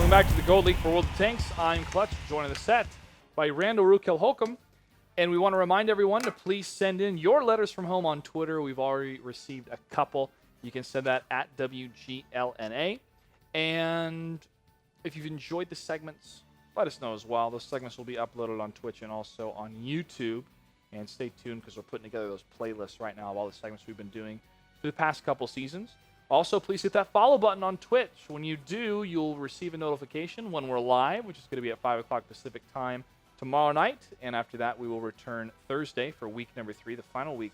Welcome back to the Gold League for World of Tanks. I'm Clutch, joined in the set by Randall Rukel Holcomb. And we want to remind everyone to please send in your letters from home on Twitter. We've already received a couple. You can send that at WGLNA. And if you've enjoyed the segments, let us know as well. Those segments will be uploaded on Twitch and also on YouTube. And stay tuned because we're putting together those playlists right now of all the segments we've been doing for the past couple seasons. Also, please hit that follow button on Twitch. When you do, you'll receive a notification when we're live, which is going to be at 5 o'clock Pacific time tomorrow night. And after that, we will return Thursday for week number 3, the final week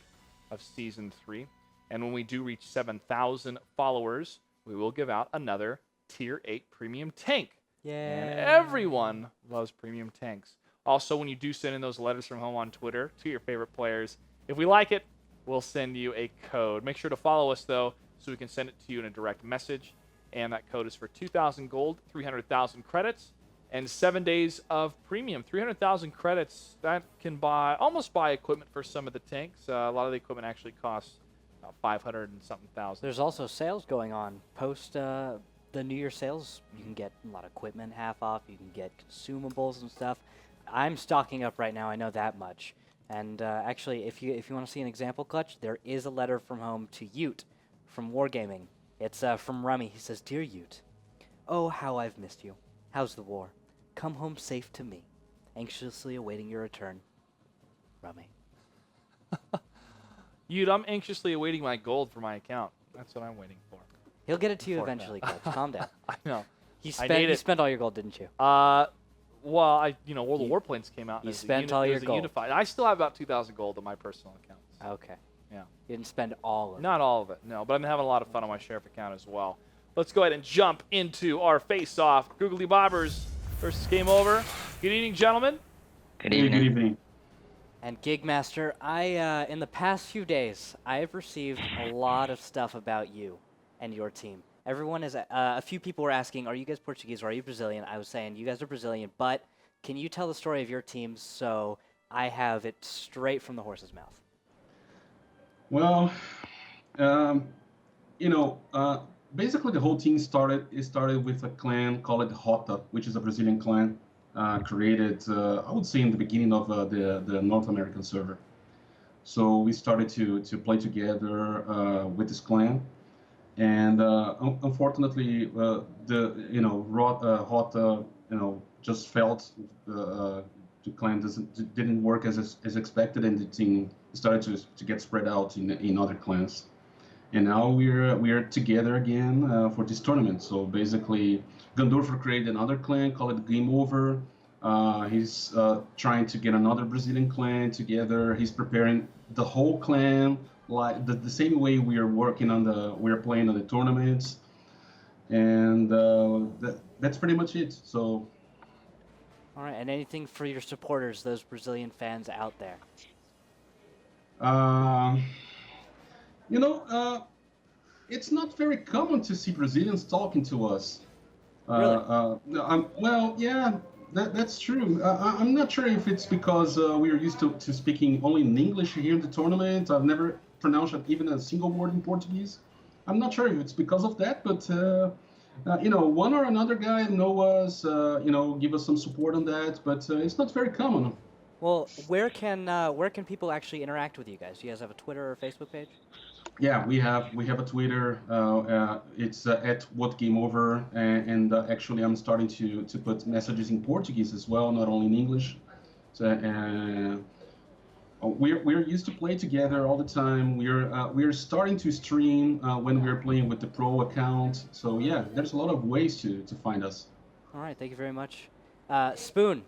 of Season 3. And when we do reach 7,000 followers, we will give out another Tier 8 Premium Tank. Yeah. And everyone loves Premium Tanks. Also, when you do send in those letters from home on Twitter to your favorite players, if we like it, we'll send you a code. Make sure to follow us, though, so we can send it to you in a direct message. And that code is for 2,000 gold, 300,000 credits, and 7 days of premium. 300,000 credits, that can almost buy equipment for some of the tanks. A lot of the equipment actually costs about 500 and something thousand. There's also sales going on. Post the New Year sales, you can get a lot of equipment half off. You can get consumables and stuff. I'm stocking up right now, I know that much. And actually, if you want to see an example, Clutch, there is a letter from home to Ute from Wargaming. It's from Rummy. He says, "Dear Ute, oh, how I've missed you. How's the war? Come home safe to me. Anxiously awaiting your return. Rummy." Ute, I'm anxiously awaiting my gold for my account. That's what I'm waiting for. He'll get it to you eventually, Clutch. Calm down. I know. You spent all your gold, didn't you? Well, World of Warplanes came out. You spent all your gold. Unified. I still have about 2,000 gold on my personal accounts. Okay. Yeah. You didn't spend all of it. Not all of it, no. But I'm having a lot of fun on my sheriff account as well. Let's go ahead and jump into our face-off. GooglyBobbers versus Game Over. Good evening, gentlemen. Good evening. Good evening. And Gigmaster, in the past few days, I've received a lot of stuff about you and your team. Everyone is, a few people were asking, are you guys Portuguese or are you Brazilian? I was saying, you guys are Brazilian, but can you tell the story of your team so I have it straight from the horse's mouth? Well, basically the whole team started with a clan called Rota, which is a Brazilian clan created, I would say, in the beginning of the North American server. So we started to play together with this clan, and unfortunately, Rota, just felt the clan didn't work as expected, and the team started to get spread out in other clans. And now we're together again for this tournament. So basically, Gandorfer created another clan called Game Over. He's trying to get another Brazilian clan together. He's preparing the whole clan like the same way we're playing on the tournaments, and that's pretty much it. So. All right, and anything for your supporters, those Brazilian fans out there? It's not very common to see Brazilians talking to us. Really? Well, yeah, that's true. I'm not sure if it's because we are used to speaking only in English here in the tournament. I've never pronounced even a single word in Portuguese. I'm not sure if it's because of that, but one or another guy know us, give us some support on that, but it's not very common. Well, where can people actually interact with you guys? Do you guys have a Twitter or Facebook page? Yeah, we have a Twitter. It's at WhatGameOver, and actually I'm starting to put messages in Portuguese as well, not only in English. So we're used to play together all the time. We're starting to stream when we're playing with the pro account. So yeah, there's a lot of ways to find us. All right, thank you very much. Spoon.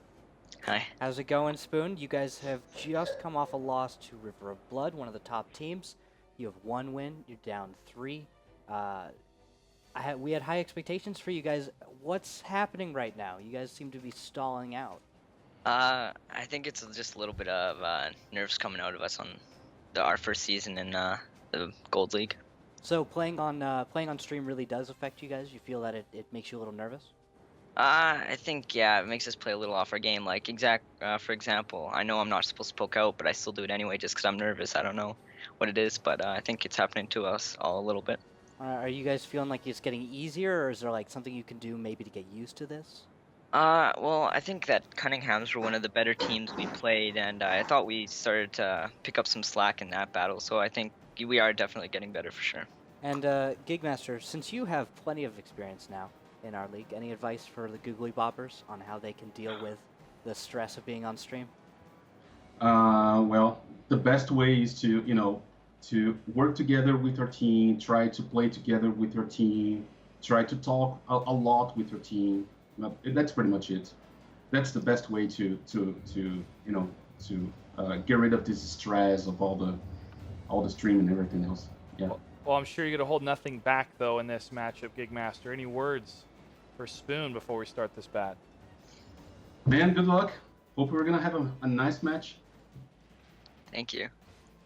Hi. How's it going, Spoon? You guys have just come off a loss to River of Blood, one of the top teams. You have 1 win. You're down 3. We had high expectations for you guys. What's happening right now? You guys seem to be stalling out. I think it's just a little bit of nerves coming out of us on our first season in the Gold League. So playing on stream really does affect you guys? You feel that it makes you a little nervous? I think, yeah, it makes us play a little off our game. Like, for example, I know I'm not supposed to poke out, but I still do it anyway just because I'm nervous. I don't know what it is, but I think it's happening to us all a little bit. Are you guys feeling like it's getting easier, or is there like something you can do maybe to get used to this? Well, I think that Cunninghams were one of the better teams we played, and I thought we started to pick up some slack in that battle. So I think we are definitely getting better for sure. And Gigmaster, since you have plenty of experience now in our league, any advice for the GooglyBobbers on how they can deal with the stress of being on stream? Well, the best way is to work together with your team, try to play together with your team, try to talk a lot with your team. That's pretty much it. That's the best way to get rid of this stress of all the stream and everything else. Yeah. Well, I'm sure you're going to hold nothing back, though, in this matchup, Gigmaster. Any words for Spoon before we start this bat? Man, good luck. Hope we're going to have a nice match. Thank you.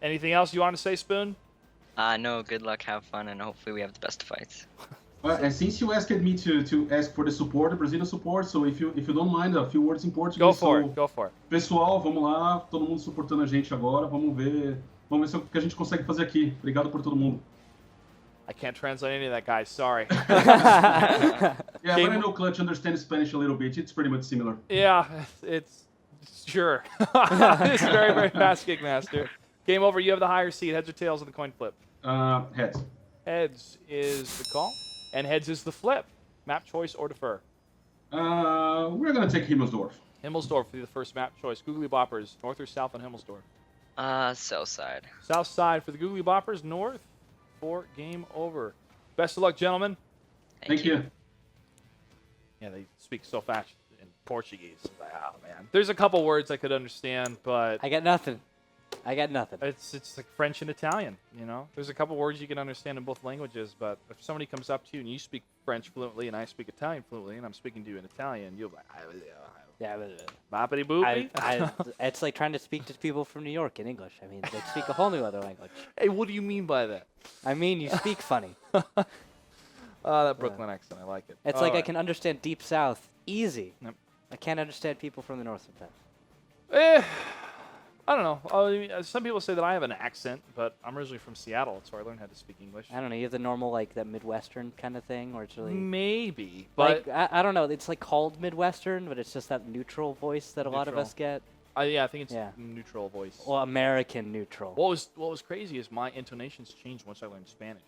Anything else you want to say, Spoon? No, good luck, have fun, and hopefully we have the best fights. And since you asked me to ask for the support, the Brazilian support, so if you don't mind, a few words in Portuguese. Go for it. Pessoal, vamos lá, todo mundo suportando a gente agora, vamos ver o que a gente consegue fazer aqui. Obrigado por todo mundo. I can't translate any of that, guys. Sorry. Yeah, but I know Clutch understands Spanish a little bit. It's pretty much similar. Yeah, it's sure. It's very, very fast, Gigmaster. Game over. You have the higher seed. Heads or tails of the coin flip? Heads. Heads is the call, and heads is the flip. Map choice or defer? We're going to take Himmelsdorf. Himmelsdorf will be the first map choice. GooglyBoppers, north or south on Himmelsdorf? South side. South side for the GooglyBoppers, north for game over. Best of luck, gentlemen. Thank you. Yeah, they speak so fast in Portuguese. Wow, man. There's a couple words I could understand, but I got nothing. it's like French and Italian, you know? There's a couple words you can understand in both languages, but if somebody comes up to you and you speak French fluently and I speak Italian fluently and I'm speaking to you in Italian, you'll be like, Yeah, boppity boopy. it's like trying to speak to people from New York in English. I mean, they speak a whole new other language. Hey, what do you mean by that? I mean, you speak funny. That Brooklyn accent, I like it. It's All like I right. can understand Deep South easy. Yep. I can't understand people from the North sometimes. I don't know. I mean, some people say that I have an accent, but I'm originally from Seattle, so I learned how to speak English. I don't know. You have the normal, like, that Midwestern kind of thing, or it's really... Maybe, but... Like, I don't know. It's, like, called Midwestern, but it's just that neutral voice that a lot of us get. Yeah, I think it's neutral voice. Well, American neutral. What was crazy is my intonations changed once I learned Spanish.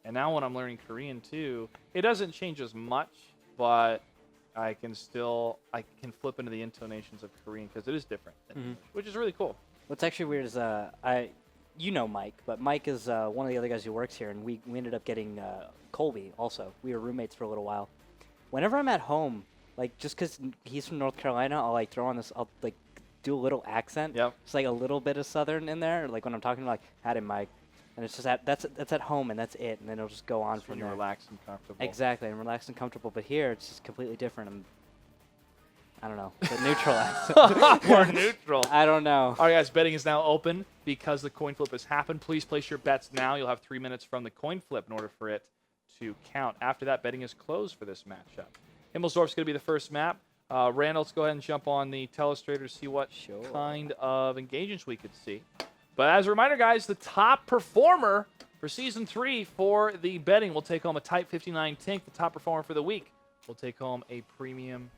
And now when I'm learning Korean, too, it doesn't change as much, but I can flip into the intonations of Korean because it is different, which is really cool. What's actually weird is you know Mike, but Mike is one of the other guys who works here, and we ended up getting Colby also. We were roommates for a little while. Whenever I'm at home, like just because he's from North Carolina, I'll like throw on this, I'll like do a little accent. Yep. It's like a little bit of Southern in there, like when I'm talking like, "Howdy, Mike," and it's just that's at home and that's it, and then it'll just go on from When you're there. relaxed and comfortable. Exactly, I'm relaxed and comfortable. But here, it's just completely different. I don't know. The neutral accent. More neutral. I don't know. All right, guys, betting is now open because the coin flip has happened. Please place your bets now. You'll have 3 minutes from the coin flip in order for it to count. After that, betting is closed for this matchup. Himmelsdorf's going to be the first map. Randall, let's go ahead and jump on the telestrator to see what kind of engagements we could see. But as a reminder, guys, the top performer for Season 3 for the betting will take home a Type 59 tank. The top performer for the week will take home a premium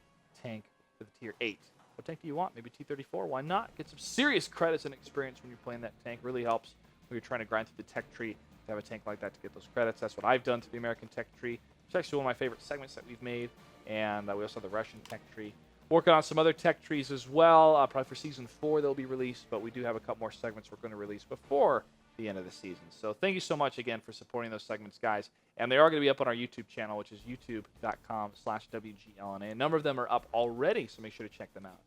tank for the Tier 8. What tank do you want? Maybe T-34? Why not? Get some serious credits and experience when you're playing that tank. Really helps when you're trying to grind through the tech tree to have a tank like that to get those credits. That's what I've done to the American tech tree. It's actually one of my favorite segments that we've made. And we also have the Russian tech tree. Working on some other tech trees as well. Probably for Season 4 they'll be released, but we do have a couple more segments we're going to release before the end of the season. So thank you so much again for supporting those segments, guys. And they are going to be up on our YouTube channel, which is youtube.com/WGLNA. A number of them are up already, so make sure to check them out.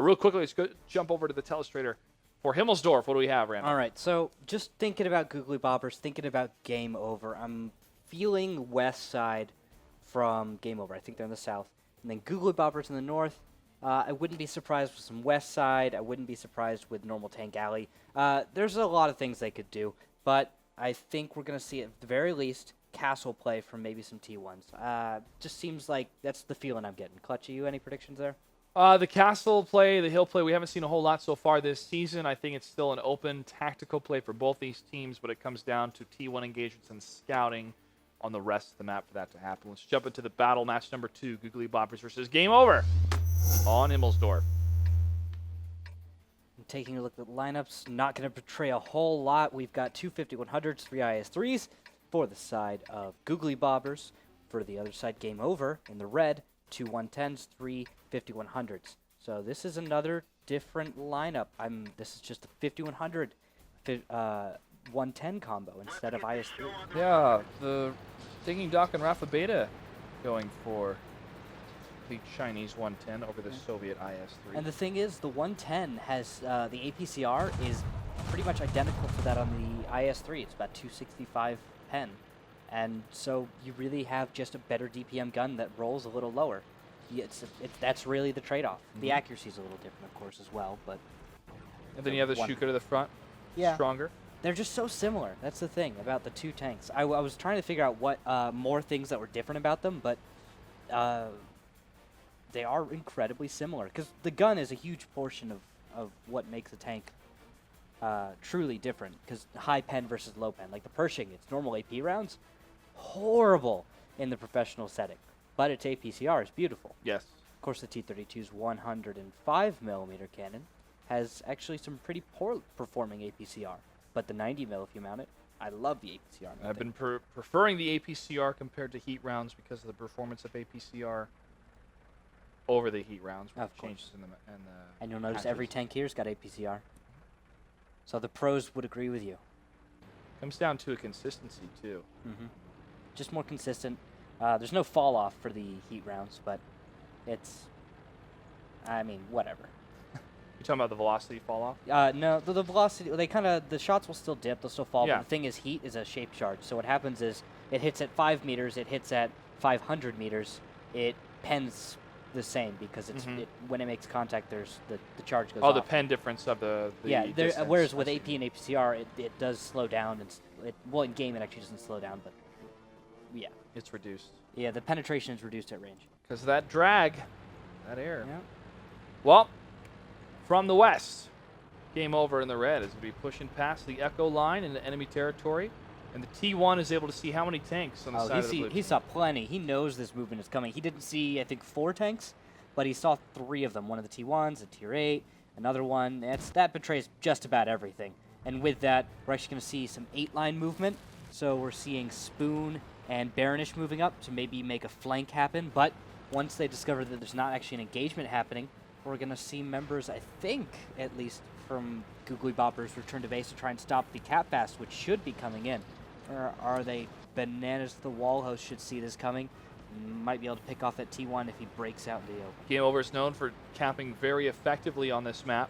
Real quickly, let's go jump over to the telestrator for Himmelsdorf. What do we have, Randall? All right, so just thinking about GooglyBobbers, thinking about Game Over, I'm feeling west side from Game Over. I think they're in the south. And then GooglyBobbers in the north. I wouldn't be surprised with some west side. I wouldn't be surprised with normal Tank Alley. There's a lot of things they could do, but I think we're going to see at the very least castle play from maybe some T1s. Just seems like that's the feeling I'm getting. Clutch, you any predictions there? The castle play, the hill play, we haven't seen a whole lot so far this season. I think it's still an open tactical play for both these teams, but it comes down to T1 engagements and scouting. on the rest of the map for that to happen. Let's jump into the battle match number 2, GooglyBobbers versus Game Over on Himmelsdorf. Taking a look at the lineups, not going to betray a whole lot. We've got two 5100s, 3 IS-3s for the side of GooglyBobbers. For the other side, Game Over in the red, 2 110s, 3 5100s. So this is another different lineup. This is just a 5100 110 combo instead of IS-3. Yeah, the Taking Doc and Rafa Beta going for the Chinese 110 over the Soviet IS-3. And the thing is, the 110 has the APCR is pretty much identical to that on the IS-3. It's about 265 pen. And so you really have just a better DPM gun that rolls a little lower. That's really the trade-off. The accuracy is a little different, of course, as well. But and then you have the Shuka to the front, stronger. They're just so similar. That's the thing about the two tanks. I was trying to figure out what more things that were different about them, but they are incredibly similar. Because the gun is a huge portion of what makes a tank truly different. Because high pen versus low pen. Like the Pershing, its normal AP rounds, horrible in the professional setting. But its APCR is beautiful. Yes. Of course, the T-32's 105mm cannon has actually some pretty poor performing APCR. But the 90mm, if you mount it, I love the APCR. I've been preferring the APCR compared to heat rounds because of the performance of APCR over the heat rounds. Of changes course. And you'll notice every tank here's got APCR. So the pros would agree with you. Comes down to a consistency, too. Just more consistent. There's no fall off for the heat rounds, but it's, I mean, whatever. You're talking about the velocity fall off? No, the velocity, the shots will still dip, they'll still fall, Yeah. but the thing is, heat is a shape charge. So what happens is, it hits at 5 meters, it hits at 500 meters, it pens the same, because it's when it makes contact, there's the charge goes off. The pen difference of the distance. Whereas with AP and APCR, it does slow down. Well, in game, it actually doesn't slow down, but yeah. It's reduced. Yeah, the penetration is reduced at range. Because of that drag, that air. Yeah. Well, from the west, Game Over in the red is going to be pushing past the Echo line into enemy territory. And the T1 is able to see how many tanks on the side of the blue he team. saw plenty. He knows this movement is coming. He didn't see, I think, 4 tanks, but he saw 3 of them. One of the T1s, a Tier 8, another one. That betrays just about everything. And with that, we're actually going to see some 8-line movement. So we're seeing Spoon and Baronish moving up to maybe make a flank happen. But once they discover that there's not actually an engagement happening, we're going to see members, I think, at least from GooglyBobbers, return to base to try and stop the Cap Fast, which should be coming in. Or are they bananas? The wall host should see this coming. Might be able to pick off that T1 if he breaks out in the open. Game Over is known for camping very effectively on this map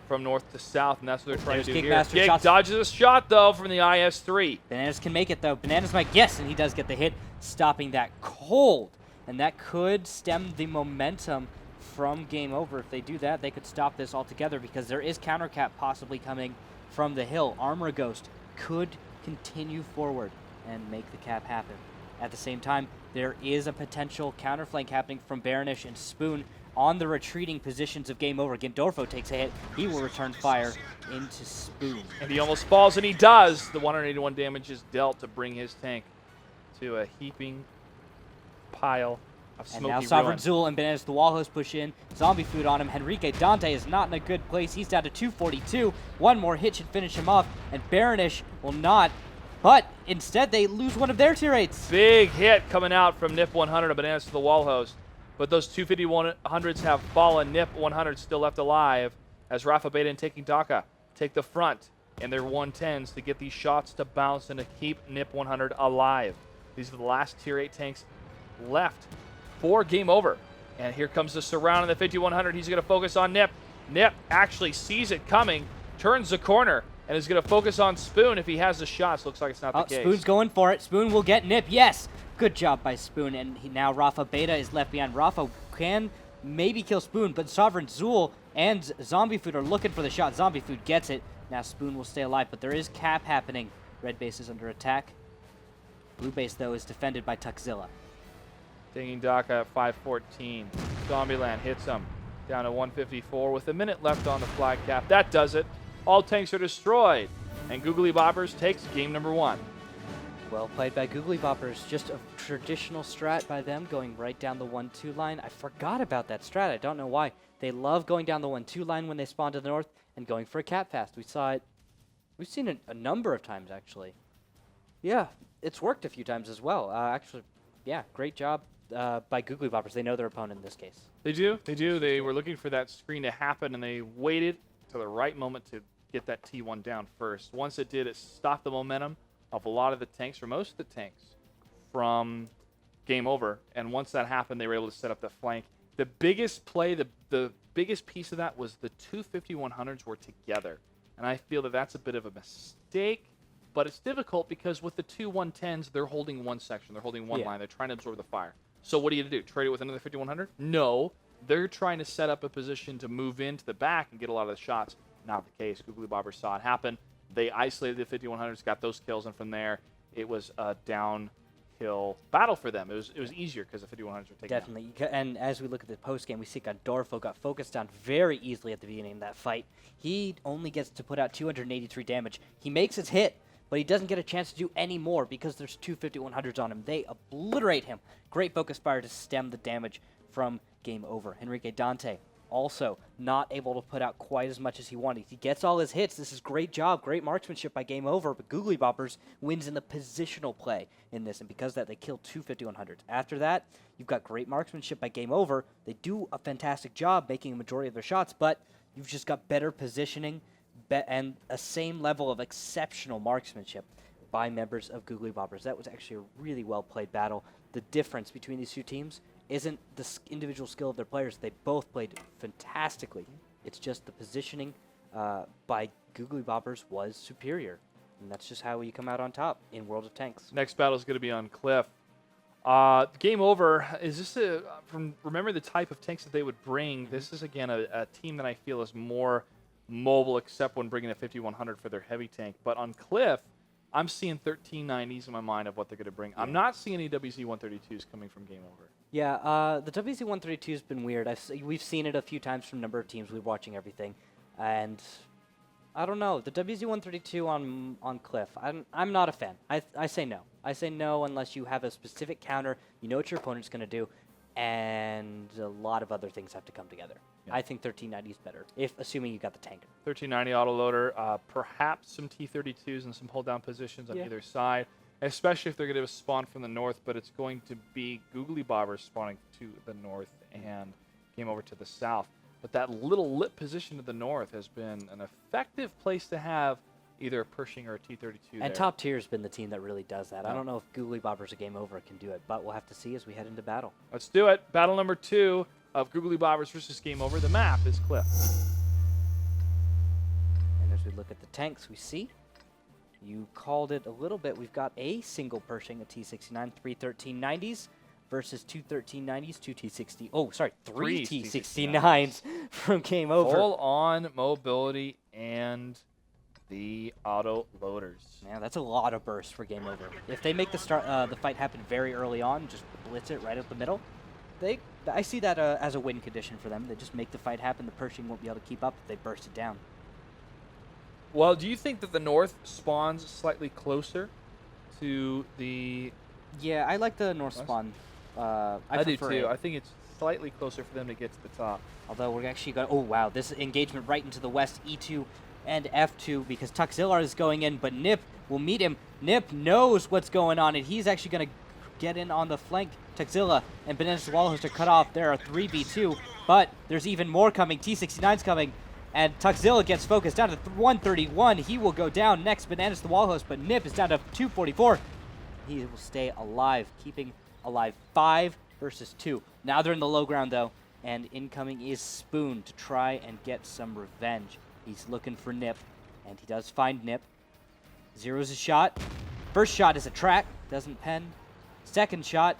from north to south, and that's what they're trying to do here. Gig dodges a shot, though, from the IS-3. Bananas can make it, though. Bananas might guess, and he does get the hit, stopping that cold. And that could stem the momentum from Game Over. If they do that, they could stop this altogether, because there is counter cap possibly coming from the hill. Armor Ghost could continue forward and make the cap happen. At the same time, there is a potential counterflank happening from Baronish and Spoon on the retreating positions of Game Over. Gandorfo takes a hit. He will return fire into Spoon. And he almost falls, and he does. The 181 damage is dealt to bring his tank to a heaping pile of smoky And now Sovereign ruin. Zool and Bananas the wall host push in. Zombie food on him. Henrique Dante is not in a good place. He's down to 242. One more hit should finish him off, and Baronish will not. But instead, they lose one of their tier 8s. Big hit coming out from Nip 100 of Bananas to the wall host. But those 250-100s have fallen. Nip 100 still left alive as Rafa Beta and Taking Daka take the front in their 110s to get these shots to bounce and to keep Nip 100 alive. These are the last tier 8 tanks left for Game Over. And here comes the surround in the 5100. He's going to focus on Nip. Nip actually sees it coming, turns the corner, and is going to focus on Spoon if he has the shots. Looks like it's not the case. Spoon's going for it. Spoon will get Nip. Yes. Good job by Spoon. And now Rafa Beta is left behind. Rafa can maybe kill Spoon, but Sovereign Zool and Zombie Food are looking for the shot. Zombie Food gets it. Now Spoon will stay alive, but there is cap happening. Red base is under attack. Blue base, though, is defended by Tuxzilla. Taking Daka at 514. Zombieland hits him down to 154 with a minute left on the flag cap. That does it. All tanks are destroyed, and GooglyBobbers takes game number 1. Well played by GooglyBobbers. Just a traditional strat by them, going right down the 1-2 line. I forgot about that strat. I don't know why. They love going down the 1-2 line when they spawn to the north and going for a cap fast. We saw it. We've seen it a number of times, actually. Yeah, it's worked a few times as well. Actually, yeah, great job by GooglyBobbers. They know their opponent in this case. They do. They do. They were looking for that screen to happen, and they waited to the right moment to get that T1 down first. Once it did, it stopped the momentum of a lot of the tanks, or most of the tanks, from game over. And once that happened, they were able to set up the flank. The biggest play, the biggest piece of that was the two 5100s were together. And I feel that that's a bit of a mistake, but it's difficult because with the two 110s, they're holding one section. They're holding one line. They're trying to absorb the fire. So what do you do? Trade it with another 5100? No. They're trying to set up a position to move into the back and get a lot of the shots. Not the case. GooglyBobbers saw it happen. They isolated the 5100s, got those kills, and from there, it was a downhill battle for them. It was easier because the 5100s were taken Definitely. And as we look at the post game, we see Godorfo got focused down very easily at the beginning of that fight. He only gets to put out 283 damage. He makes his hit, but he doesn't get a chance to do any more because there's two 5100s on him. They obliterate him. Great focus fire to stem the damage from game over. Enrique Dante also not able to put out quite as much as he wanted. He gets all his hits. This is great job, great marksmanship by game over, but GooglyBobbers wins in the positional play in this, and because of that, they kill two 5100s. After that, you've got great marksmanship by game over. They do a fantastic job making a majority of their shots, but you've just got better positioning and a same level of exceptional marksmanship by members of GooglyBobbers. That was actually a really well-played battle. The difference between these two teams isn't the individual skill of their players. They both played fantastically. It's just the positioning by GooglyBobbers was superior. And that's just how you come out on top in World of Tanks. Next battle is going to be on Cliff. Game over. Is this remember the type of tanks that they would bring? This is, again, a team that I feel is more mobile, except when bringing a 5100 for their heavy tank. But on Cliff, I'm seeing 1390s in my mind of what they're going to bring. I'm not seeing any WZ-132s coming from game over. Yeah, the WZ-132 has been weird. We've seen it a few times from a number of teams. We're watching everything. And I don't know. The WZ-132 on Cliff, I'm not a fan. I say no. I say no unless you have a specific counter, you know what your opponent's going to do, and a lot of other things have to come together. Yeah. I think 1390 is better, assuming you got the tanker. 1390 autoloader, perhaps some T-32s and some hold-down positions on either side, especially if they're going to spawn from the north, but it's going to be GooglyBobbers spawning to the north and game over to the south. But that little lit position to the north has been an effective place to have either a Pershing or a T-32 And there. Top Tier has been the team that really does that. I don't know if GooglyBobbers a game over can do it, but we'll have to see as we head into battle. Let's do it. Battle number 2 of GooglyBobbers versus game over. The map is Cliff. And as we look at the tanks, we see you called it a little bit. We've got a single Pershing, a T-69, 3 1390s versus 2 1390s, 2 T-60. Oh, sorry, 3 T-69s from game over. Full on mobility and the auto loaders. Man, that's a lot of burst for game over. If they make the fight happen very early on, just blitz it right up the middle, I see that as a win condition for them. They just make the fight happen. The Pershing won't be able to keep up if they burst it down. Well, do you think that the north spawns slightly closer to the... Yeah, I like the north spawn. I do too. I think it's slightly closer for them to get to the top. Although we're actually going... Oh, wow. This engagement right into the west, E2 and F2, because Tuxillar is going in, but Nip will meet him. Nip knows what's going on, and he's actually going to get in on the flank. Tuxilla and Bananas Wallhost are cut off. There are 3v2, but there's even more coming. T-69's coming, and Tuxilla gets focused down to 131. He will go down next, Bananas the Wallhost, but Nip is down to 244. He will stay alive, keeping alive 5 versus 2. Now they're in the low ground, though, and incoming is Spoon to try and get some revenge. He's looking for Nip, and he does find Nip. Zeroes his shot. First shot is a track, doesn't pen. Second shot,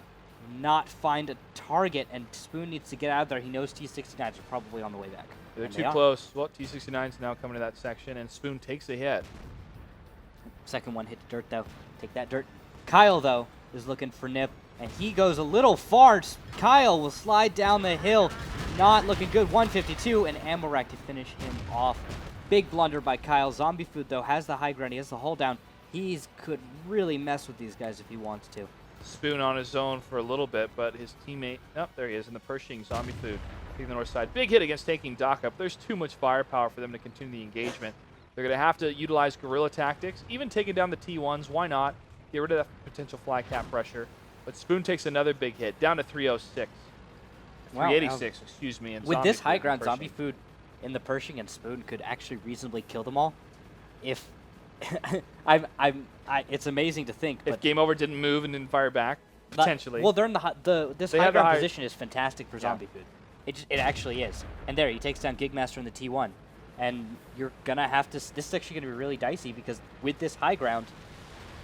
not find a target, and Spoon needs to get out of there. He knows T-69s are probably on the way back. They're too close. Well, T-69's now coming to that section, and Spoon takes a hit. Second one hit the dirt, though. Take that dirt. Kyle, though, is looking for Nip, and he goes a little far. Kyle will slide down the hill. Not looking good. 152, and ammo rack to finish him off. Big blunder by Kyle. Zombie Food, though, has the high ground. He has the hold down. He's could really mess with these guys if he wants to. Spoon on his own for a little bit, but his teammate, oh, there he is in the Pershing Zombie Food, taking the north side. Big hit against taking Doc up. There's too much firepower for them to continue the engagement. They're going to have to utilize guerrilla tactics, even taking down the T1s. Why not? Get rid of that potential fly cap pressure. But Spoon takes another big hit, down to 306. Wow, 386, excuse me. And with Zombie this Food high and ground, Pershing. Zombie Food in the Pershing and Spoon could actually reasonably kill them all. If it's amazing to think. If but Game Over didn't move and didn't fire back, potentially. Well, they're in this They high have the ground high- position is fantastic for Zombie Food. It actually is. And there, he takes down Gigmaster in the T1. And you're going to have to... This is actually going to be really dicey because with this high ground,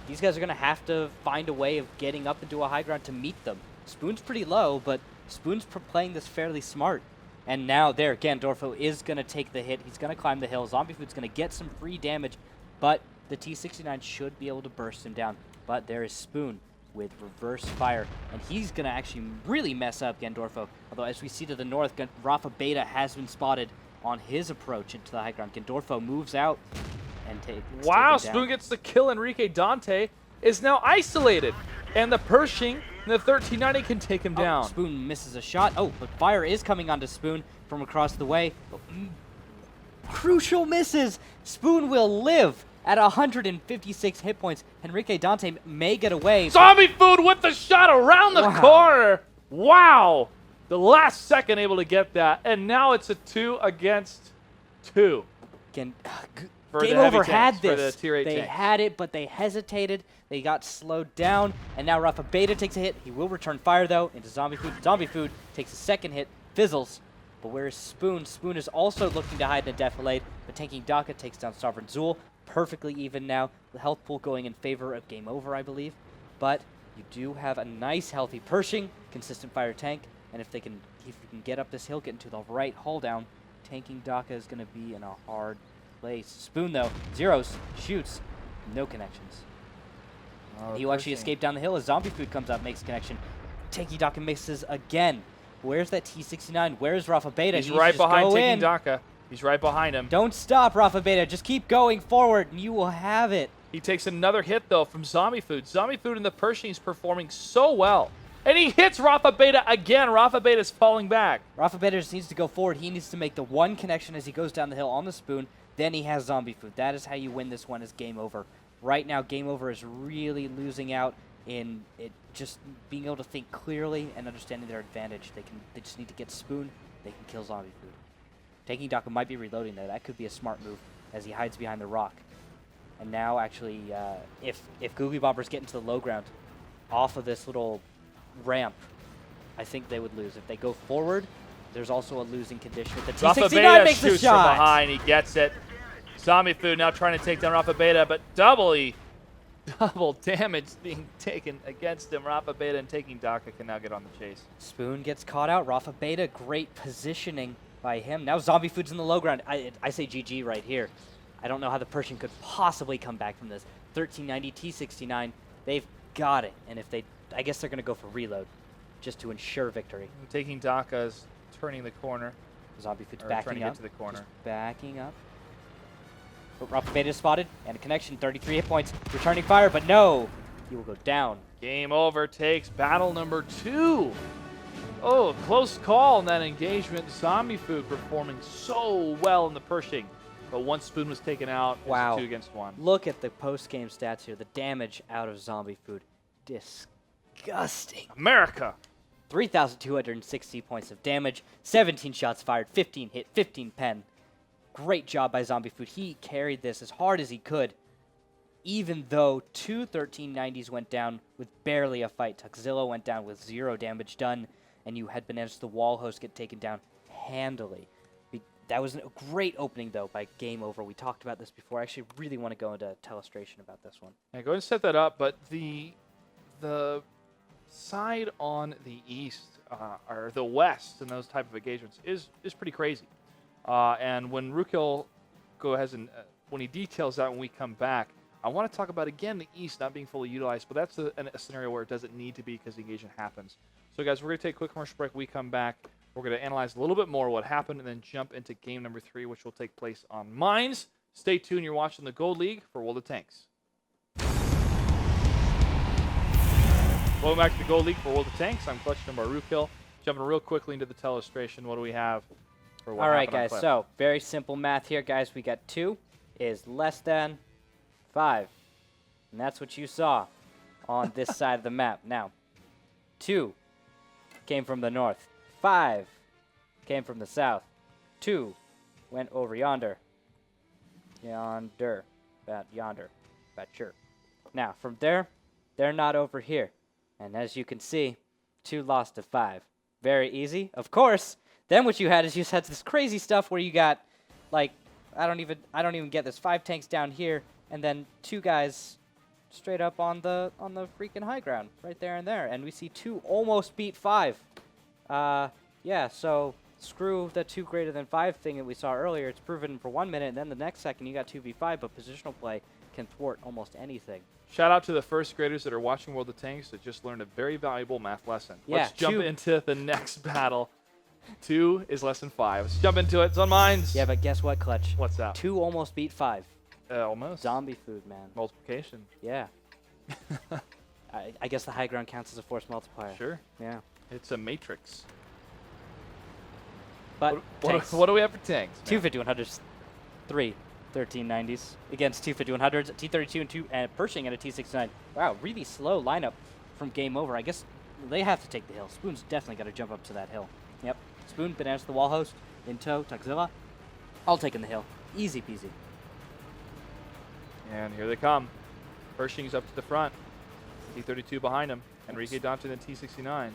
these guys are going to have to find a way of getting up into a high ground to meet them. Spoon's pretty low, but Spoon's playing this fairly smart. And now there, Gandorfo is going to take the hit. He's going to climb the hill. Zombie Food's going to get some free damage, but the T-69 should be able to burst him down. But there is Spoon with reverse fire, and he's going to actually really mess up Gandorfo. Although, as we see to the north, Rafa Beta has been spotted on his approach into the high ground. Gandorfo moves out and takes Wow, taken down. Spoon gets the kill. Enrique Dante is now isolated. And the Pershing and the 1390 can take him down. Spoon misses a shot. Oh, but fire is coming onto Spoon from across the way. Crucial misses. Spoon will live at 156 hit points. Enrique Dante may get away. Zombie Food with the shot around the Wow. corner. Wow. The last second able to get that. And now it's a 2 against 2. Again, For Game the heavy Over tanks, had for this. the tier 8 They tanks. had it, but they hesitated. They got slowed down, and now Rafa Beta takes a hit. He will return fire, though, into Zombie Food. Zombie Food takes a second hit, fizzles. But where's Spoon? Spoon is also looking to hide in a defilade, but tanking Daka takes down Sovereign Zool. Perfectly even now. The health pool going in favor of Game Over, I believe. But you do have a nice, healthy Pershing, consistent fire tank, and if you can get up this hill, get into the right hull down, tanking Daka is going to be in a hard place. Spoon, though, zeros, shoots, no connections. Oh, He will actually Pershing. escape down the hill as Zombie Food comes up, makes a connection. Tanky Daka misses again. Where's that T-69? Where's Rafa Beta? He's He needs right to just behind go taking in. Daka. He's right behind him. Don't stop, Rafa Beta. Just keep going forward, and you will have it. He takes another hit, though, from Zombie Food. Zombie Food in the Pershing is performing so well. And he hits Rafa Beta again. Rafa Beta's falling back. Rafa Beta just needs to go forward. He needs to make the one connection as he goes down the hill on the Spoon. Then he has Zombie Food. That is how you win this one, is Game Over. Right now, Game Over is really losing out in it just being able to think clearly and understanding their advantage. They just need to get Spoon. They can kill Zombie Food. Taking Daka might be reloading there. That could be a smart move as he hides behind the rock. And now, actually, if GooglyBobbers get into the low ground off of this little ramp, I think they would lose. If they go forward, there's also a losing condition. If the Rafa T-69 Beta makes the shoots from shot. behind. He gets it. Zombie Food now trying to take down Rafa Beta, but double damage being taken against him. Rafa Beta and taking Daka can now get on the chase. Spoon gets caught out. Rafa Beta, great positioning by him. Now Zombie Food's in the low ground. I say GG right here. I don't know how the Pershing could possibly come back from this. 1390 T-69, they've got it. And if they, I guess they're going to go for reload just to ensure victory. Taking Daka's turning the corner. Zombie Food's Or trying to backing get up. to the corner. Just backing up. But Rafa Beta is spotted, and a connection, 33 hit points. Returning fire, but no! He will go down. Game Over takes battle number 2. Oh, close call in that engagement. Zombie Food performing so well in the Pershing. But one Spoon was taken out. It's Wow. 2 against 1. Look at the post-game stats here. The damage out of Zombie Food. Disgusting. America. 3,260 points of damage, 17 shots fired, 15 hit, 15 pen. Great job by Zombie Food. He carried this as hard as he could, even though 2 1390s went down with barely a fight. Tuxzilla went down with 0 damage done, and you had Bananas the Wall Host get taken down handily. That was a great opening, though, by Game Over. We talked about this before. I actually really want to go into telestration about this one. Yeah, go ahead and set that up. But the side on the east or the west and those type of engagements is pretty crazy. And when Rukil goes and when he details that when we come back, I want to talk about again the east not being fully utilized. But that's a scenario where it doesn't need to be because the engagement happens. So guys, we're going to take a quick commercial break. We come back. We're going to analyze a little bit more what happened and then jump into game number 3, which will take place on Mines. Stay tuned. You're watching the Gold League for World of Tanks. Welcome back to the Gold League for World of Tanks. I'm Clutch number Rookhill. Jumping real quickly into the telestration. What do we have for what All right, happened on guys. Clip? So very simple math here, guys. We got 2 is less than 5, and that's what you saw on this side of the map. Now, 2 came from the north. 5 came from the south. 2 went over yonder. Yonder. About yonder. About sure. Now, from there, they're not over here. And as you can see, 2 lost to 5. Very easy. Of course, then what you had is you had this crazy stuff where you got, like, I don't even get this. 5 tanks down here, and then 2 guys straight up on the freaking high ground, right there and there. And we see 2 almost beat 5. Yeah, so screw the 2 greater than 5 thing that we saw earlier. It's proven for 1 minute, and then the next second you got 2v5, but positional play can thwart almost anything. Shout out to the first graders that are watching World of Tanks that just learned a very valuable math lesson. Yeah, Let's jump 2 into the next battle. 2 is less than 5. Let's jump into it. It's on mines. Yeah, but guess what, Clutch? What's that? 2 almost beat 5. Almost. Zombie food, man. Multiplication. Yeah. I guess the high ground counts as a force multiplier. Sure. Yeah. It's a matrix. But What do we have for tanks? Two 5100s, 3 1390s against 2 5100s, T32 and 2 and Pershing and a T69. Wow, really slow lineup from game over. I guess they have to take the hill. Spoon's definitely got to jump up to that hill. Yep. Spoon, Bananas the wall host, in tow, Tuxzilla. All taking the hill. Easy peasy. And here they come. Pershing's up to the front. T32 behind him. Enrique Dante and T69.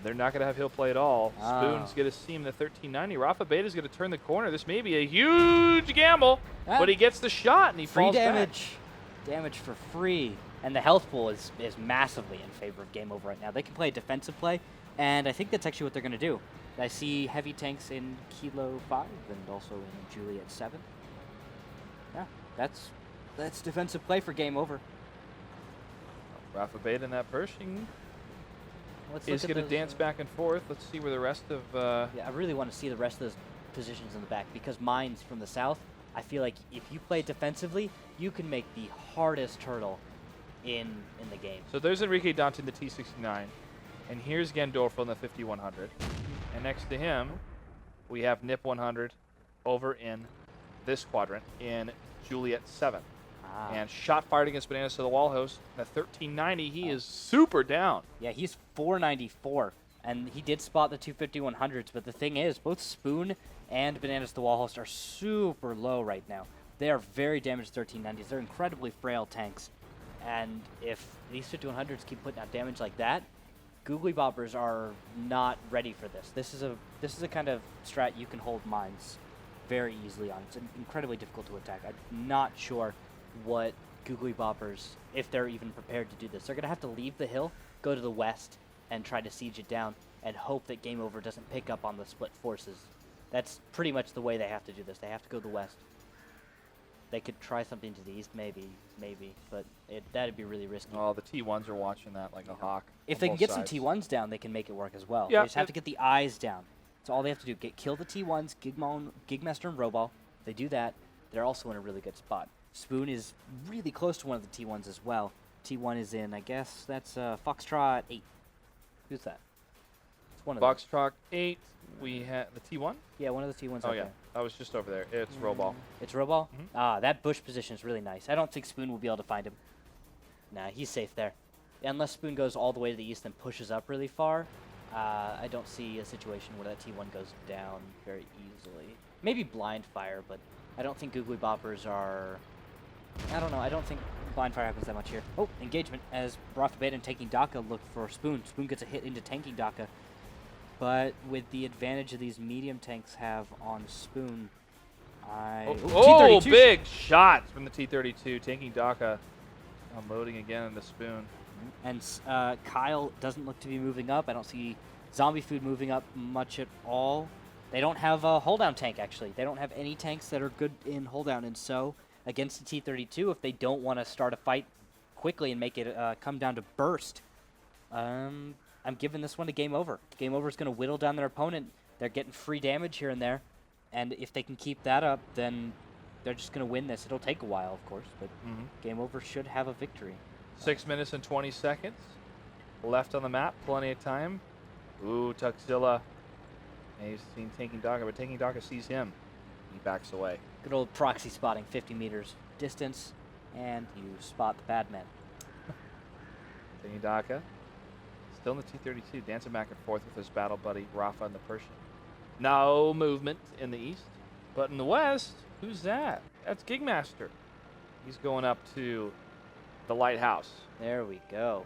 They're not going to have hill play at all. Spoon's going to see him in the 1390. Rafa Beta's going to turn the corner. This may be a huge gamble, but he gets the shot and he free falls damage. Damage for free. And the health pool is massively in favor of game over right now. They can play a defensive play, and I think that's actually what they're going to do. I see heavy tanks in Kilo 5 and also in Juliet 7. Yeah, that's defensive play for game over. back. Rafa Beta and that Pershing Let's is look at going to those, dance back and forth. Let's see where the rest of... Yeah, I really want to see the rest of those positions in the back because mines from the south, I feel like if you play defensively, you can make the hardest hurdle in the game. So there's Enrique Dante in the T69. And here's Gandorfo in the 5100. And next to him, we have Nip 100 over in this quadrant in Juliet 7. And shot fired against Bananas to the wall host. In the 1390, he is super down. Yeah, he's 494, and he did spot the 25100s, but the thing is, both Spoon and Bananas the wall host are super low right now. They are very damaged 1390s. They're incredibly frail tanks, and if these 5100s keep putting out damage like that, GooglyBobbers are not ready for this. This is a kind of strat you can hold mines very easily on. It's incredibly difficult to attack. I'm not sure what GooglyBobbers, if they're even prepared to do this. They're going to have to leave the hill, go to the west, and try to siege it down, and hope that game over doesn't pick up on the split forces. That's pretty much the way they have to do this. They have to go to the west. They could try something to the east, maybe, but that'd be really risky. Oh, the T1s are watching that like a hawk. If on they can both get sides. some T1s down, they can make it work as well. Yeah, They just have to get the eyes down. That's all they have to do. Kill the T1s, Gigmaster and Roball. If they do that, they're also in a really good spot. Spoon is really close to one of the T1s as well. T1 is in, I guess, that's Foxtrot 8. Who's that? It's one of them. Foxtrot 8, we have the T1? Yeah, one of the T1s Oh, up yeah. there. I was just over there. It's Roball. It's Roball? Mhm. That bush position is really nice. I don't think Spoon will be able to find him. Nah, he's safe there. Unless Spoon goes all the way to the east and pushes up really far, I don't see a situation where that T1 goes down very easily. Maybe blind fire, but I don't think GooglyBobbers are... I don't know. I don't think blind fire happens that much here. Oh, engagement as Rafa Beta and Tanking Daka look for Spoon. Spoon gets a hit into Tanking Daka. But with the advantage of these medium tanks have on Spoon, Oh, T32 big shots from the T32. Taking Daka, unloading again in the Spoon. And Kyle doesn't look to be moving up. I don't see Zombie Food moving up much at all. They don't have a hold-down tank, actually. They don't have any tanks that are good in hold-down. And so, against the T32, if they don't want to start a fight quickly and make it come down to burst, I'm giving this one to Game Over. Game Over is going to whittle down their opponent. They're getting free damage here and there. And if they can keep that up, then they're just going to win this. It'll take a while, of course, but Game Over should have a victory. 6 minutes and 20 seconds. left on the map. Plenty of time. Ooh, Tuxzilla. He's seen Taking Daka, but Taking Daka sees him. He backs away. Good old proxy spotting, 50 meters distance, and you spot the bad man. Taking Daka. Still in the T-32, dancing back and forth with his battle buddy, Rafa and the Persian. No movement in the east, but in the west, who's that? That's Gigmaster. He's going up to the lighthouse. There we go.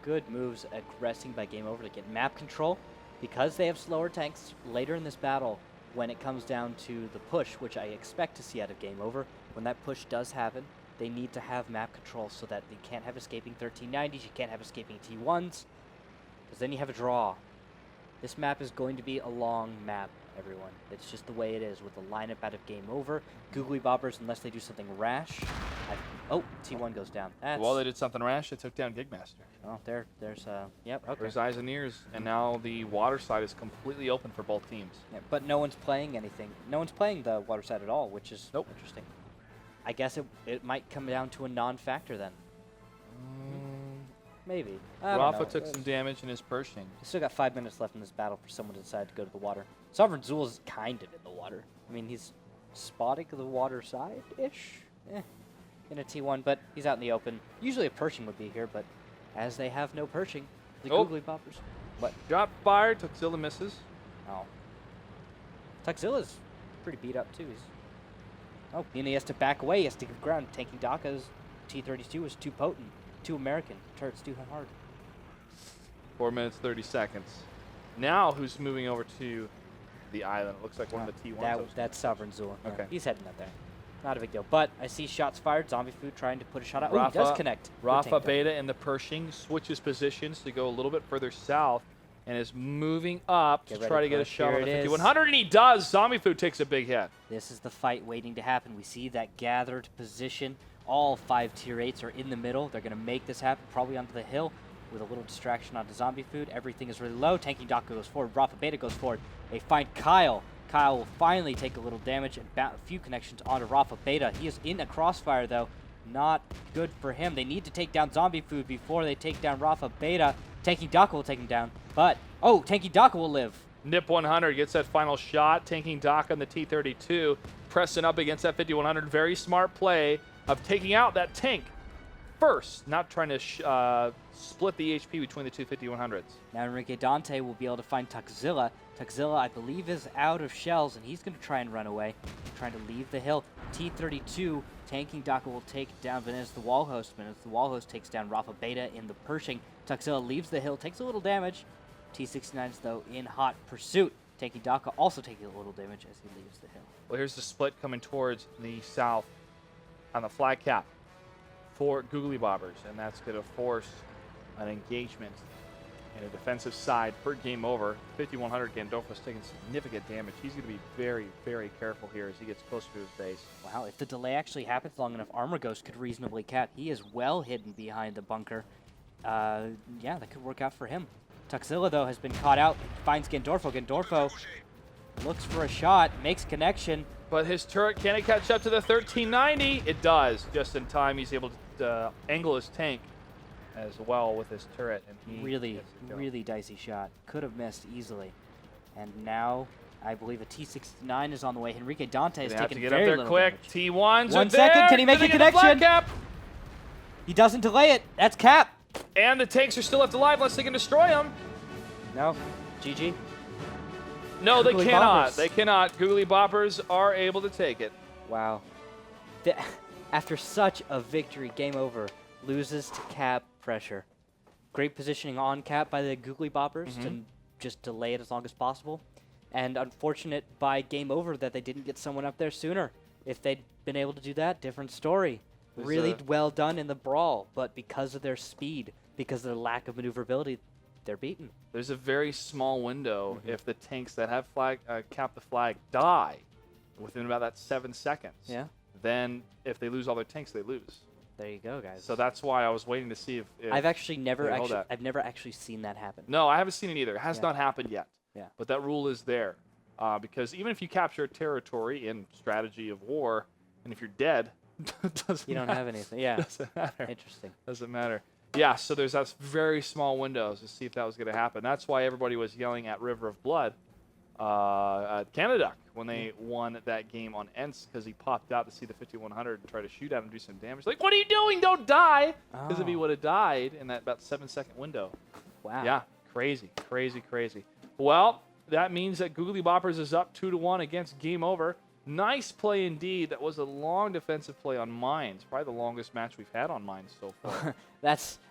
Good moves aggressing by Game Over to get map control. Because they have slower tanks later in this battle, when it comes down to the push, which I expect to see out of Game Over, when that push does happen, they need to have map control so that they can't have escaping 1390s, you can't have escaping T1s, because then you have a draw. This map is going to be a long map, everyone. It's just the way it is with the lineup out of Game Over. GooglyBobbers, unless they do something rash. Oh, T1 goes down. That's, Well, they did something rash. They took down Gigmaster. oh, there's yep, okay. There's eyes and ears, and now the water side is completely open for both teams. Yeah, but no one's playing anything. No one's playing the water side at all, which is Nope. interesting. I guess it might come down to a non-factor then. Maybe. I don't Rafa know. took some damage in his Pershing. We still got 5 minutes left in this battle for someone to decide to go to the water. Sovereign Zool is kind of in the water. I mean, he's spotting the water side-ish in a T1, but he's out in the open. Usually a Pershing would be here, but as they have no Pershing, the Oh. GooglyBobbers. What? Shot fired. Tuxzilla misses. Oh. Tuxzilla's pretty beat up, too. Oh, and he has to back away. He has to give ground. Tanking Daka's T-32 is too potent. Too American. Turret's too hard. 4 minutes, 30 seconds. Now who's moving over to the island? It looks like one of the T1s. That's Sovereign Zool. Yeah, Okay. he's heading up there. Not a big deal. But I see shots fired. Zombie Food trying to put a shot out. Oh, he Rafa- does connect. Good Rafa tank, though. Beta in the Pershing switches positions to go a little bit further south and is moving up Get to ready, try to get a push. shot Here on the it is. 5100, and he does. Zombie Food takes a big hit. This is the fight waiting to happen. We see that gathered position. All 5 tier 8s are in the middle. They're going to make this happen, probably onto the hill with a little distraction onto Zombie Food. Everything is really low. Tanking Daka goes forward. Rafa Beta goes forward. They find Kyle. Kyle will finally take a little damage and a few connections onto Rafa Beta. He is in a crossfire, though. Not good for him. They need to take down Zombie Food before they take down Rafa Beta. Tanking Daka will take him down, but... Oh, Tanking Daka will live. Nip 100 gets that final shot. Tanking Daka on the T-32. Pressing up against that 5100. Very smart play of taking out that tank first, not trying to split the HP between the two 5100s. Now Enrique Dante will be able to find Tuxzilla. Tuxzilla, I believe, is out of shells, and he's going to try and run away, trying to leave the hill. T-32, Tanking Daka will take down Vanessa the Wall Host. Vanessa the Wall Host takes down Rafa Beta in the Pershing. Tuxzilla leaves the hill, takes a little damage. T-69's, though, in hot pursuit. Tanking Daka also taking a little damage as he leaves the hill. Well, here's the split coming towards the south on the flag cap for GooglyBobbers, and that's going to force an engagement in a defensive side for Game Over. 5100 Gandolfo's taking significant damage. He's going to be very, very careful here as he gets closer to his base. Wow, if the delay actually happens long enough, Armor Ghost could reasonably cap. He is well hidden behind the bunker. Yeah, that could work out for him. Tuxzilla, though, has been caught out. Finds Gandorfo. Gandorfo looks for a shot, makes connection. But his turret, can it catch up to the 1390? It does. Just in time, he's able to angle his tank as well with his turret. And he Really, gets the kill. really dicey shot. Could have missed easily. And now, I believe a T-69 is on the way. Enrique Dante is They have to taking get up very there little quick. damage. T1s are 1 second, there. can he make Gonna a get the flag connection? cap. He doesn't delay it. That's cap. And the tanks are still left alive unless they can destroy them. No. GG. No, they Googly cannot. Bobbers. They cannot. GooglyBobbers are able to take it. Wow. After such a victory, Game Over loses to cap pressure. Great positioning on cap by the GooglyBobbers to just delay it as long as possible. And unfortunate by Game Over that they didn't get someone up there sooner. If they'd been able to do that, different story. There's Really well done in the brawl, but because of their speed, because of their lack of maneuverability, they're beaten. There's a very small window if the tanks that have cap the flag die within about that 7 seconds. Yeah. Then if they lose all their tanks, they lose. There you go, guys. So that's why I was waiting to see if I've actually never they hold that. I've never actually seen that happen. No, I haven't seen it either. It has Yeah. not happened yet. Yeah. But that rule is there. Because even if you capture a territory in strategy of war, and if you're dead, it doesn't You don't matter. have anything. Yeah. Doesn't matter. Interesting. Doesn't matter. Yeah, so there's that very small window to see if that was going to happen. That's why everybody was yelling at River of Blood at Canada when they won that game on Ensk, because he popped out to see the 5100 and try to shoot at him and do some damage. Like, what are you doing? Don't die! Because if he would have died in that about 7-second window. Wow. Yeah, crazy, crazy, crazy. Well, that means that GooglyBobbers is up 2-1 against Game Over. Nice play indeed. That was a long defensive play on Mines. Probably the longest match we've had on Mines so far.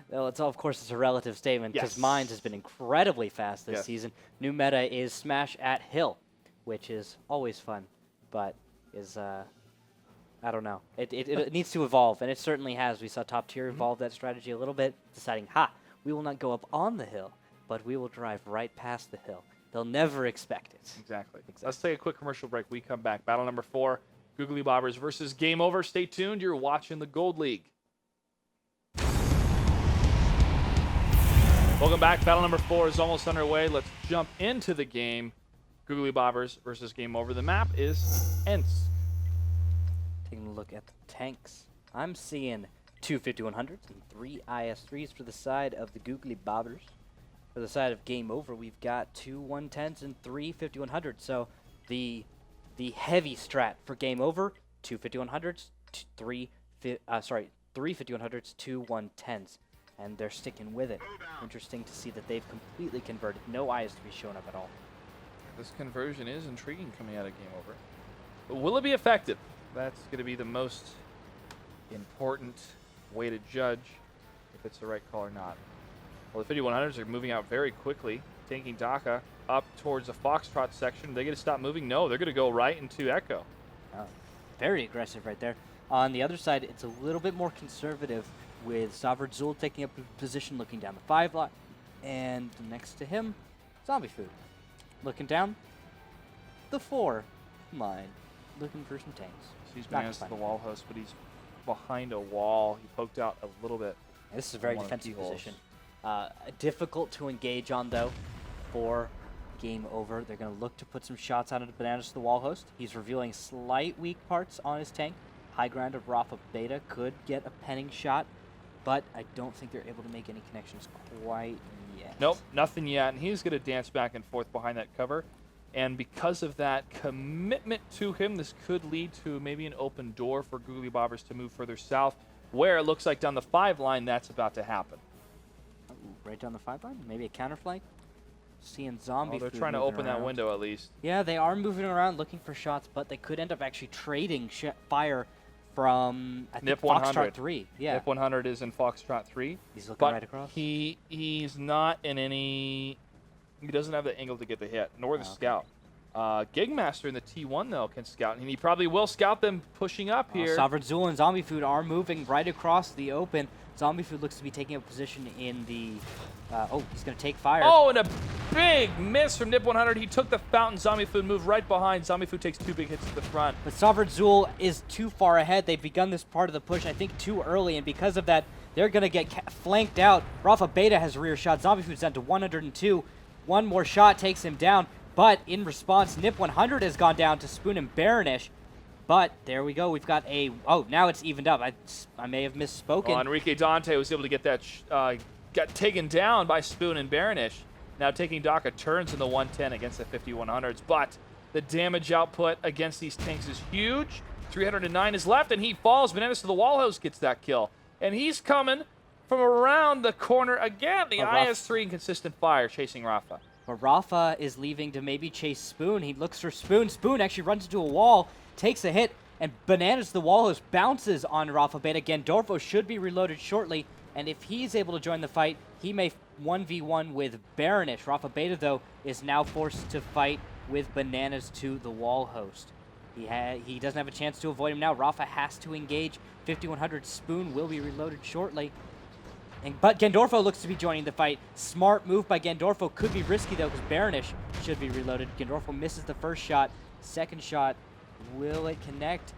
Well, of course, it's a relative statement because Yes. Mines has been incredibly fast this Yes. season. New meta is Smash at Hill, which is always fun, but is, I don't know. It needs to evolve, and it certainly has. We saw Top Tier evolve that strategy a little bit, deciding, we will not go up on the hill, but we will drive right past the hill. They'll never expect it. Exactly. Let's take a quick commercial break. We come back. Battle number 4, GooglyBobbers versus Game Over. Stay tuned. You're watching the Gold League. Welcome back. Battle number 4 is almost underway. Let's jump into the game. GooglyBobbers versus Game Over. The map is Ensk. Taking a look at the tanks. I'm seeing 2 5100s and 3 IS-3s for the side of the GooglyBobbers. For the side of Game Over, we've got 2 110s and 3 5100s. So the heavy strat for Game Over, 2 5100s, 3 5100s, 2 110s. And they're sticking with it. Interesting to see that they've completely converted. No IS-3 showing up at all. This conversion is intriguing coming out of Game Over. But will it be effective? That's going to be the most important way to judge if it's the right call or not. Well, the 5100s are moving out very quickly, taking Dhaka up towards the Foxtrot section. Are they going to stop moving? No, they're going to go right into Echo. Oh, very aggressive right there. On the other side, it's a little bit more conservative with Sovereign Zul taking up a position looking down the 5 line. And next to him, Zombie Food. Looking down the 4 line, looking for some tanks. He's Not managed fun. the wall host, but he's behind a wall. He poked out a little bit. This is a very One of the defensive key holes. position. Difficult to engage on, though, for Game Over. They're going to look to put some shots out of Bananas to the wall host. He's revealing slight weak parts on his tank. High ground of Rafa Beta could get a penning shot, but I don't think they're able to make any connections quite yet. Nope, nothing yet. And he's going to dance back and forth behind that cover. And because of that commitment to him, this could lead to maybe an open door for GooglyBobbers to move further south, where it looks like down the 5 line that's about to happen. Ooh, right down the 5 line? Maybe a counterflank? Seeing Zombie Oh, they're Food trying to moving open that around. window at least. Yeah, they are moving around looking for shots, but they could end up actually trading fire from, I think, Nip Foxtrot 100. 3. Yeah, Nip 100 is in Foxtrot 3. he's looking But right across. he's not in any... He doesn't have the angle to get the hit, nor the Oh, okay. scout. Gigmaster in the T1, though, can scout. And he probably will scout them pushing up here. Sovereign Zul and Zombie Food are moving right across the open. Zombie Food looks to be taking a position in the... he's going to take fire. Oh, and a big miss from Nip 100. He took the fountain. Zombie Food moved right behind. Zombie Food takes 2 big hits to the front. But Sovereign Zul is too far ahead. They've begun this part of the push, I think, too early, and because of that, they're going to get flanked out. Rafa Beta has a rear shot. Zombie Food's down to 102. One more shot takes him down, but in response, Nip 100 has gone down to Spoon and Baronish. But there we go. We've got a... Oh, now it's evened up. I may have misspoken. Well, Enrique Dante was able to get that... got taken down by Spoon and Baronish. Now taking Dhaka turns in the 110 against the 5100s. But the damage output against these tanks is huge. 309 is left, and he falls. Bananas to the wall host gets that kill. And he's coming from around the corner again. The IS-3 inconsistent fire chasing Rafa. But Rafa is leaving to maybe chase Spoon. He looks for Spoon. Spoon actually runs into a wall, takes a hit, and Bananas the wall host bounces on Rafa Beta. Gandorfo should be reloaded shortly, and if he's able to join the fight, he may 1v1 with Baronish. Rafa Beta, though, is now forced to fight with Bananas to the wall host. He doesn't have a chance to avoid him now. Rafa has to engage. 5100 Spoon will be reloaded shortly. But Gandorfo looks to be joining the fight. Smart move by Gandorfo. Could be risky, though, because Baronish should be reloaded. Gandorfo misses the first shot. Second shot. Will it connect?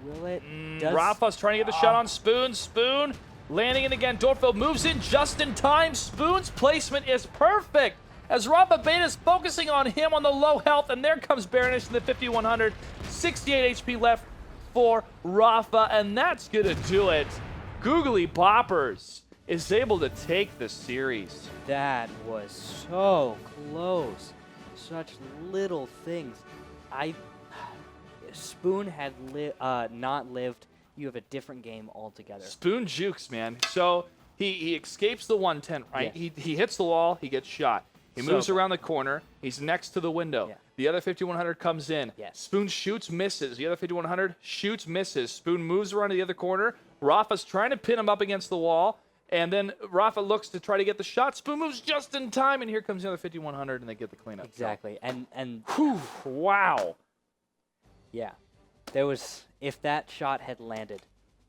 Will it? Rafa's trying to get the shot on Spoon. Spoon landing it again. Gandorfo moves in just in time. Spoon's placement is perfect as Rafa Beta's focusing on him on the low health, and there comes Baronish in the 5100. 68 HP left for Rafa, and that's going to do it. GooglyBobbers is able to take the series. That was so close. Such little things. Spoon had not lived. You have a different game altogether. Spoon jukes, man. So he escapes the 110, right? Yes. He hits the wall. He gets shot. He moves So around the corner. He's next to the window. Yeah. The other 5100 comes in. Yes. Spoon shoots, misses. The other 5100 shoots, misses. Spoon moves around to the other corner. Rafa's trying to pin him up against the wall. And then Rafa looks to try to get the shot. Spoon moves just in time, and here comes the other 5100, and they get the cleanup. Exactly. And Whew, wow. yeah, there was, if that shot had landed,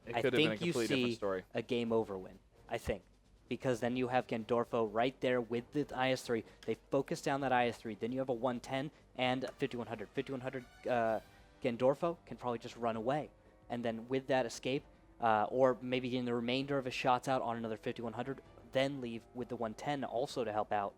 It I could have been a think you completely different see story. a game over win. I think. Because then you have Gendorfo right there with the IS-3. They focus down that IS-3. Then you have a 110 and a 5100. 5100 Gendorfo can probably just run away. And then with that escape, or maybe getting the remainder of his shots out on another 5100, then leave with the 110 also to help out.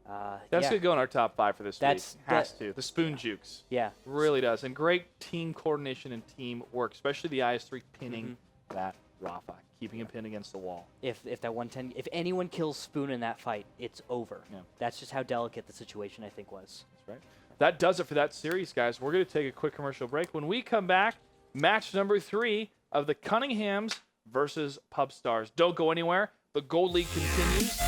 That's yeah. going to go in our top 5 for this That's- week. Has that- to. The Spoon jukes. Yeah. Really does. And great team coordination and team work, especially the IS-3 pinning Mm-hmm. that Rafa, keeping him pinned against the wall. If that 110, if anyone kills Spoon in that fight, it's over. Yeah. That's just how delicate the situation, I think, was. That's right. That does it for that series, guys. We're going to take a quick commercial break. When we come back, match number 3 of the Cunninghams versus Pub Stars. Don't go anywhere. The Gold League continues.